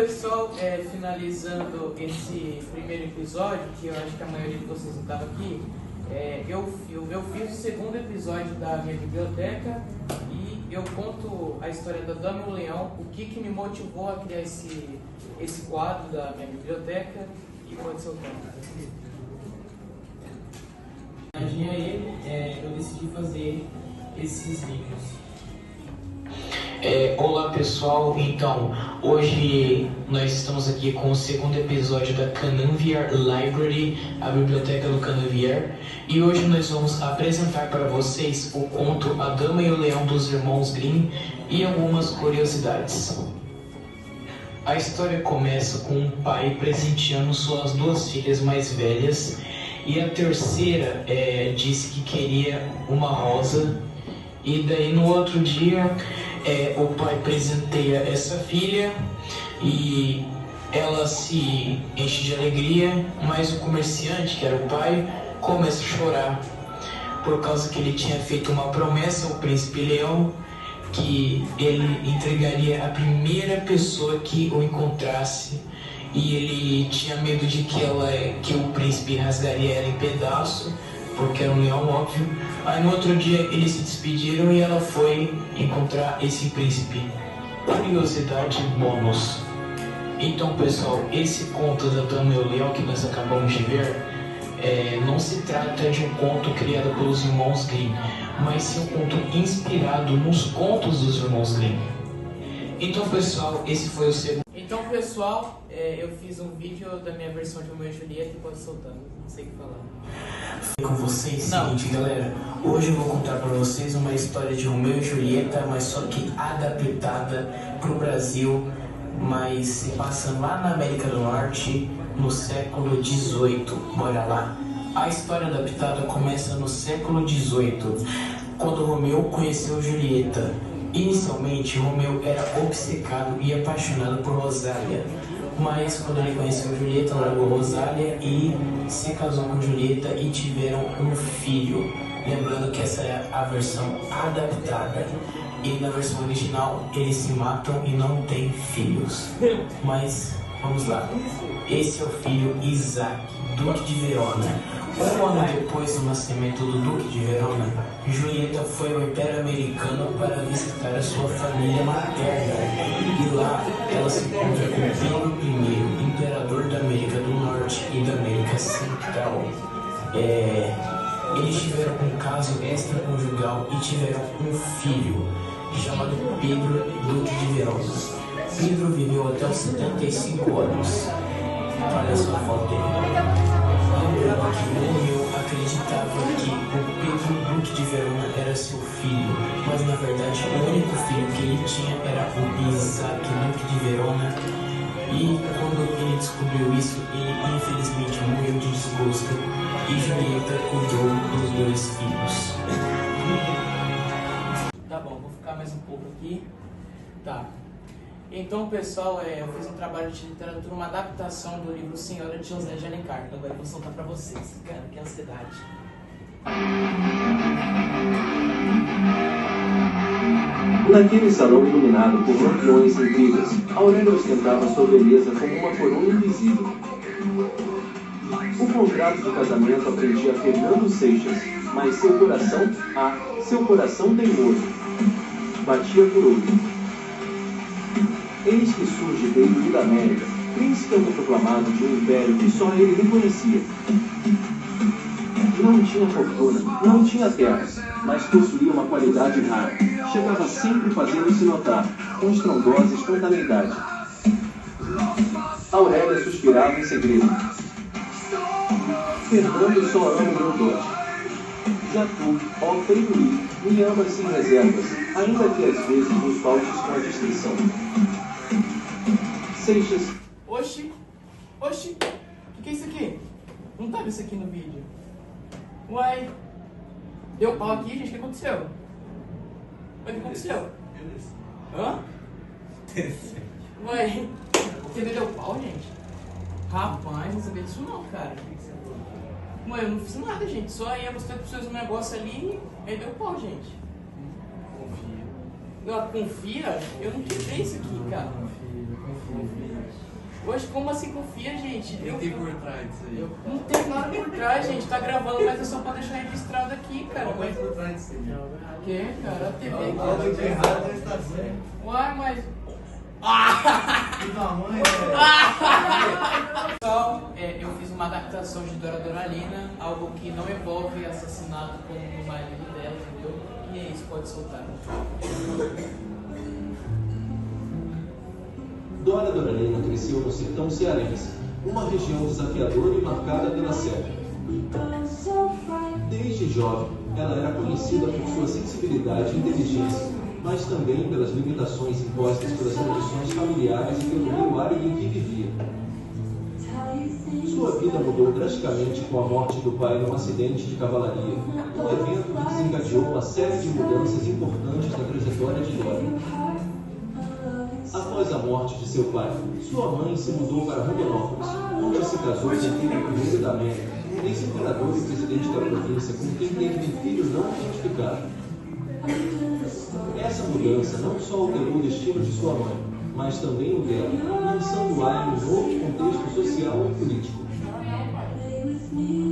pessoal, finalizando esse primeiro episódio, que eu acho que a maioria de vocês não estava aqui, eu fiz o segundo episódio da minha biblioteca e eu conto a história da Dama e o Leão, o que me motivou a criar esse quadro da minha biblioteca, e pode ser o tempo. Imagina ele, eu decidi fazer esses livros. Olá pessoal, então hoje nós estamos aqui com o segundo episódio da Cananviar Library, a biblioteca do Cananviar, e hoje nós vamos apresentar para vocês o conto A Dama e o Leão dos Irmãos Grimm e algumas curiosidades. A história começa com um pai presenteando suas duas filhas mais velhas e a terceira disse que queria uma rosa, e daí no outro dia o pai presenteia essa filha e ela se enche de alegria, mas o comerciante, que era o pai, começa a chorar por causa que ele tinha feito uma promessa ao príncipe Leão que ele entregaria a primeira pessoa que o encontrasse, e ele tinha medo de que o príncipe rasgaria ela em pedaços, porque era um leão, óbvio. Aí no outro dia eles se despediram e ela foi encontrar esse príncipe. Curiosidade bônus. Então pessoal, esse conto da Dama e o Leão que nós acabamos de ver, não se trata de um conto criado pelos irmãos Grimm, mas sim um conto inspirado nos contos dos irmãos Grimm. Então pessoal, esse foi o segundo. Então pessoal, eu fiz um vídeo da minha versão de Romeu e Julieta e pode soltando, não sei o que falar. Com vocês, seguinte galera, hoje eu vou contar para vocês uma história de Romeu e Julieta, mas só que adaptada pro Brasil, mas se passa lá na América do Norte, no século XVIII. Bora lá. A história adaptada começa no século XVIII, quando Romeu conheceu Julieta. Inicialmente, Romeu era obcecado e apaixonado por Rosália, mas quando ele conheceu Julieta, largou Rosália e se casou com Julieta e tiveram um filho. Lembrando que essa é a versão adaptada, e na versão original eles se matam e não têm filhos. Mas vamos lá. Esse é o filho Isaac, Duque de Verona. Um ano depois do nascimento do Duque de Verona, Julieta foi ao Império Americano para visitar a sua família materna. E lá ela se encontra com Pedro I, imperador da América do Norte e da América Central. Eles tiveram um caso extraconjugal e tiveram um filho, chamado Pedro, Duque de Verona. Pedro viveu até os 75 anos. Olha só a foto dele. Lembrando que Romeu acreditava que o Pedro, Duque de Verona, era seu filho, mas na verdade o único filho que ele tinha era o Isaac, Duque de Verona. E quando ele descobriu isso, ele infelizmente morreu de desgosto e Julieta cuidou dos dois filhos. Tá bom, vou ficar mais um pouco aqui. Tá. Então, pessoal, eu fiz um trabalho de literatura, uma adaptação do livro Senhora de José de Alencar. Agora eu vou soltar pra vocês. Cara, que ansiedade. Naquele salão iluminado por lampiões e brigas, Aurélia ostentava sua beleza como uma coroa invisível. O contrato de casamento aprendia Fernando Seixas, mas seu coração teimoso, batia por outro. Eis que surge Pedro da América, príncipe autoproclamado de um império que só ele reconhecia. Não tinha fortuna, não tinha terras, mas possuía uma qualidade rara. Chegava sempre fazendo-se notar, com estrondosa espontaneidade. Aurélia suspirava em segredo. Fernando só ama o meu dote. Já tu, ó Pedro, me amas sem reservas, ainda que às vezes nos faltes com a discrição. Seixas. Oxi, o que é isso aqui? Não tava isso aqui no vídeo. Uai, deu pau aqui, gente, o que aconteceu? O que aconteceu? Hã? Uai, você me deu pau, gente? Rapaz, não sabia disso não, cara. Ué, eu não fiz nada, gente, só ia mostrar pra vocês um negócio ali e aí deu pau, gente. Confia. Confia? Eu não quebrei isso aqui, cara. Confia. Poxa, como assim confia, gente? O que tem por trás disso aí? Não tem nada por trás, gente. Tá gravando, mas é só pra deixar registrado aqui, cara. Qual é por trás disso aí? O que, cara? A TV aqui. Algo de errado já está certo. Uai, mas... Filho da mãe, Pessoal, eu fiz uma adaptação de Dora Doralina, algo que não envolve assassinato como o marido dela, entendeu? E é isso, pode soltar. Dora Doralina cresceu no sertão cearense, uma região desafiadora e marcada pela seca. Desde jovem, ela era conhecida por sua sensibilidade e inteligência, mas também pelas limitações impostas pelas tradições familiares e pelo meio árido em que vivia. Sua vida mudou drasticamente com a morte do pai num acidente de cavalaria, um evento que desencadeou uma série de mudanças importantes na trajetória de Dora. Após a morte de seu pai, sua mãe se mudou para Rondonópolis, onde se casou com o filho primeiro da América, ex-imperador e presidente da província, com quem teve um filho não identificado. Essa mudança não só alterou o destino de sua mãe, mas também o dela, lançando-a em um novo contexto social e político.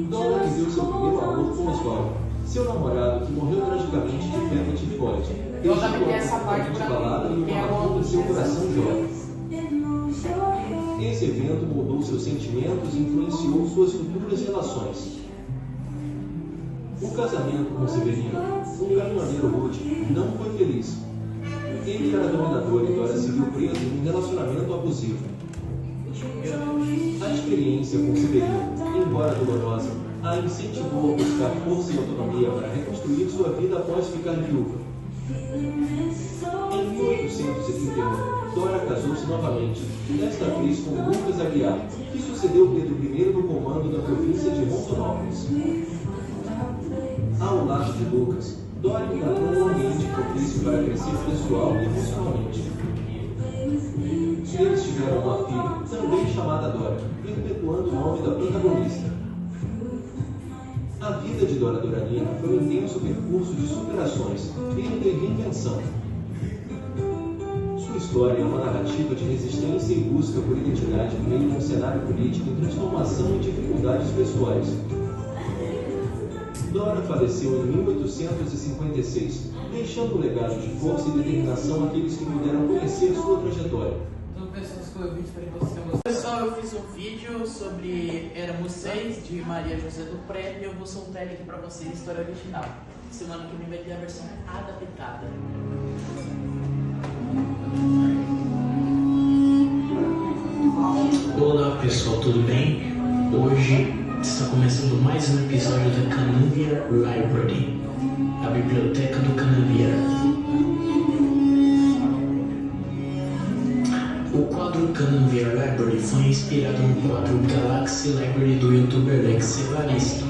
Dora viveu seu primeiro amor com Oswaldo, seu namorado que morreu tragicamente de febre tifoide, deixando essa parte de balada e uma dor em seu coração jovem. Esse evento moldou seus sentimentos e influenciou suas futuras relações. O casamento com Severino, um caminhoneiro rude, não foi feliz. Ele era dominador e Dora se viu presa em um relacionamento abusivo. A experiência com Severino, embora dolorosa, a incentivou a buscar força e autonomia para reconstruir sua vida após ficar viúva. Em 1831, Dora casou-se novamente, desta vez com Lucas Aguiar, que sucedeu Pedro I no comando da província de Rondonópolis. Ao lado de Lucas, Dora encontrou um ambiente propício para crescer pessoal e emocionalmente. Eles tiveram uma filha, também chamada Dora, perpetuando o nome da protagonista. A vida de Dora Doralina foi um intenso percurso de superações, perda e reinvenção. Sua história é uma narrativa de resistência e busca por identidade no meio de um cenário político em transformação e dificuldades pessoais. Dora faleceu em 1856, deixando um legado de força e determinação àqueles que puderam conhecer sua trajetória. Então, pessoas, foi o vídeo para vocês. Pessoal, eu fiz um vídeo sobre Éramos Seis, de Maria José do Pré, e eu vou soltar ele aqui para vocês, a história original. Semana que vem vai ter a versão adaptada. Olá pessoal, tudo bem? Hoje está começando mais um episódio da Cananviar Library, a biblioteca do Cananviar. O quadro Cananviar Library foi inspirado no quadro Galaxy Library do youtuber Lex Evaristo,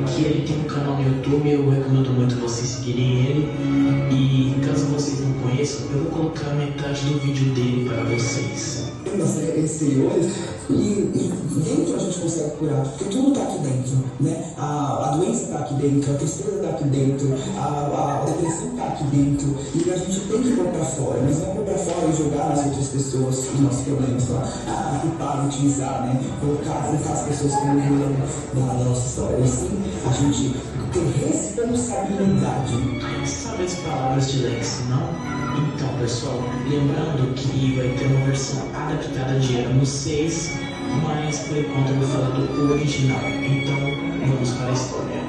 que ele tem um canal no YouTube e eu recomendo muito vocês seguirem ele. E caso vocês não conheçam, eu vou colocar metade do vídeo dele para vocês. Nas exteriores e dentro a gente consegue curar, porque tudo está aqui dentro, né? A doença está aqui dentro, a tristeza está aqui dentro, a depressão está aqui dentro, e a gente tem que pôr para fora, mas não pôr para fora e jogar nas outras pessoas os nossos problemas, culpar, utilizar, né? Colocar as pessoas como vilão da nossa história, e sim a gente ter responsabilidade. Sabe as palavras de Lex, não? Então, pessoal, lembrando que vai ter uma versão adaptada de Éramos Seis, mas por enquanto eu vou falar do original. Então, vamos para a história.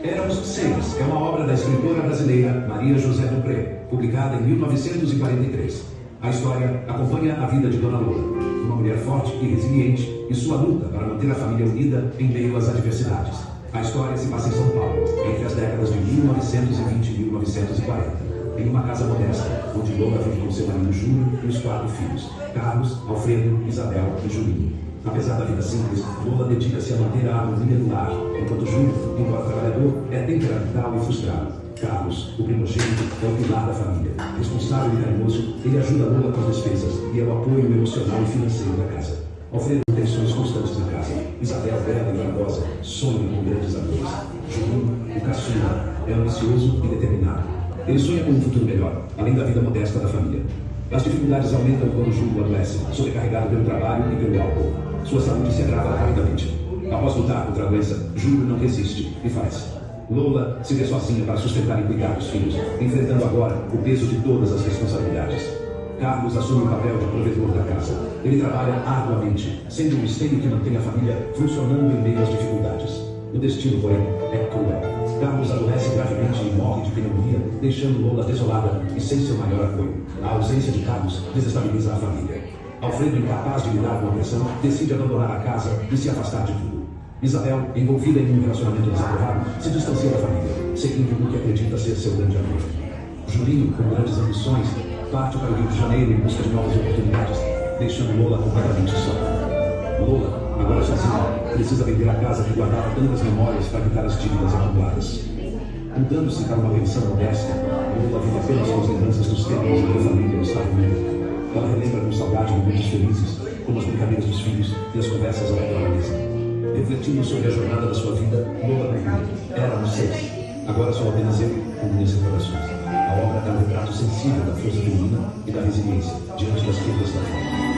Éramos Seis é uma obra da escritora brasileira Maria José do Pré, publicada em 1943. A história acompanha a vida de Dona Lola, uma mulher forte e resiliente, e sua luta para manter a família unida em meio às adversidades. A história se passa em São Paulo, entre as décadas de 1920 e 1940. Em uma casa modesta, onde Lola vive com seu marido Júlio e os 4 filhos, Carlos, Alfredo, Isabel e Julinho. Apesar da vida simples, Lola dedica-se a manter a harmonia do lar, enquanto Júlio, embora trabalhador, é temperamental e frustrado. Carlos, o primogênito, é o pilar da família. Responsável e carinhoso, ele ajuda Lola com as despesas e é o apoio emocional e financeiro da casa. Alfredo tem tensões constantes na casa. Isabel, bela e vaidosa, sonha com grandes amores. Julinho, o caçula, é ambicioso e determinado. Ele sonha com um futuro melhor, além da vida modesta da família. As dificuldades aumentam quando Júlio adoece, sobrecarregado pelo trabalho e pelo álcool. Sua saúde se agrava rapidamente. Após lutar contra a doença, Júlio não resiste e faz. Lola se vê sozinha para sustentar e cuidar dos filhos, enfrentando agora o peso de todas as responsabilidades. Carlos assume o papel de provedor da casa. Ele trabalha arduamente, sendo um esteio que mantém a família funcionando em meio às dificuldades. O destino, porém, é cruel. Carlos adoece gravemente e morre de pneumonia, deixando Lola desolada e sem seu maior apoio. A ausência de Carlos desestabiliza a família. Alfredo, incapaz de lidar com a pressão, decide abandonar a casa e se afastar de tudo. Isabel, envolvida em um relacionamento desaprovado, se distancia da família, seguindo o que acredita ser seu grande amor. Julinho, com grandes ambições, parte para o Rio de Janeiro em busca de novas oportunidades, deixando Lola completamente só. Lola, agora sozinha, precisa vender a casa que guardava tantas memórias para quitar as dívidas acumuladas. Mudando-se para uma pensão modesta, Lola vive apenas com as lembranças dos tempos em que a família estava unida. Ela relembra com saudade momentos felizes, como as brincadeiras dos filhos e as conversas ao redor da mesa. Refletindo sobre a jornada da sua vida, Lola conclui: éramos 6. Agora sou apenas eu com minhas recordações. A obra é um retrato sensível da força feminina e da resiliência diante das perdas da vida.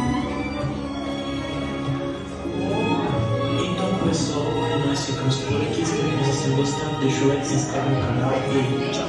Então, pessoal, nós ficamos por aqui. Espero que vocês tenham gostado. Deixa o like, se inscreve no canal e tchau.